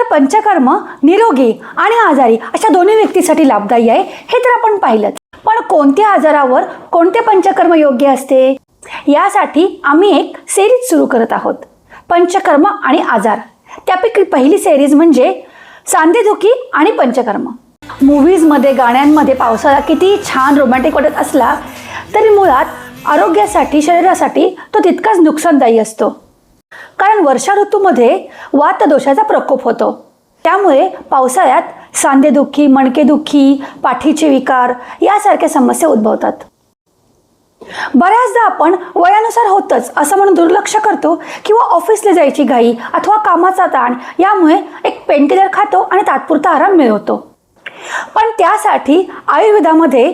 पंचकर्म निरोगी आणि आजारी अशा दोन्ही व्यक्तीसाठी लाभदायी आहे हे तर आपण पाहिलंच. पण कोणत्या आजारावर कोणते पंचकर्म योग्य असते यासाठी आम्ही एक सिरीज सुरू करत आहोत, पंचकर्म आणि आजार. त्यापैकी पहिली सिरीज म्हणजे सांधेदुखी आणि पंचकर्म. मूव्हीजमध्ये गाण्यांमध्ये पावसाळा किती छान रोमॅन्टिक वाटत असला तरी मुळात आरोग्यासाठी शरीरासाठी तो तितकाच नुकसानदायी असतो. कारण वर्षा ऋतूमध्ये वातदोषाचा प्रकोप होतो. त्यामुळे पावसाळ्यात सांधेदुखी, मणकेदुखी, पाठीचे विकार यासारख्या समस्या उद्भवतात. बऱ्याचदा आपण वयानुसार होतच असं म्हणून दुर्लक्ष करतो किंवा ऑफिसला जायची घाई अथवा कामाचा ताण यामुळे एक पेनकिलर खातो आणि तात्पुरता आराम मिळवतो. पण त्यासाठी आयुर्वेदामध्ये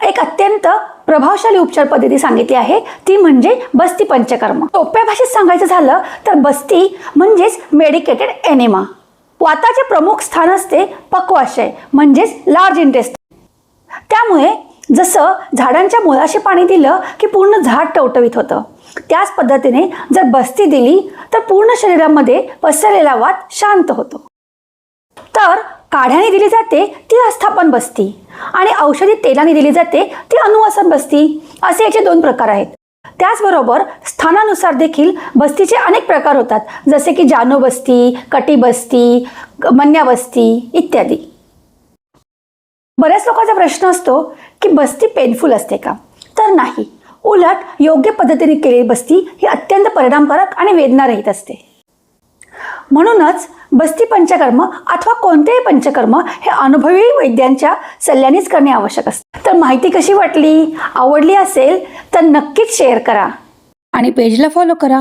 एक अत्यंत प्रभावशाली उपचार पद्धती सांगितली आहे, ती म्हणजे बस्ती पंचकर्म. सोप्या भाषेत सांगायचं झालं तर बस्ती म्हणजेच मेडिकेटेड एनेमा. वाताचे प्रमुख स्थान असते पक्वाशय म्हणजेच लार्ज इंटेस्टाइन. त्यामुळे जसं झाडांच्या मुळाशी पाणी दिलं की पूर्ण झाड टवटवीत होतं, त्याच पद्धतीने जर बस्ती दिली तर पूर्ण शरीरामध्ये पसरलेला वात शांत होतो. तर काढ्याने दिली जाते ती आस्थापन बस्ती आणि औषधी तेलाने दिली जाते ती अनुवासन बस्ती, असे याचे दोन प्रकार आहेत. त्याचबरोबर स्थानानुसार देखील बस्तीचे अनेक प्रकार होतात, जसे की जानू बस्ती, कटी बस्ती, मन्या बस्ती इत्यादी. बऱ्याच लोकांचा प्रश्न असतो की बस्ती पेनफुल असते का? तर नाही, उलट योग्य पद्धतीने केलेली बस्ती ही अत्यंत परिणामकारक आणि वेदनारहित असते. म्हणूनच बस्ती पंचकर्म अथवा कोणतेही पंचकर्म हे अनुभवी वैद्यांच्या सल्ल्यानेच करणे आवश्यक असते. तर माहिती कशी वाटली? आवडली असेल तर नक्कीच शेअर करा आणि पेजला फॉलो करा.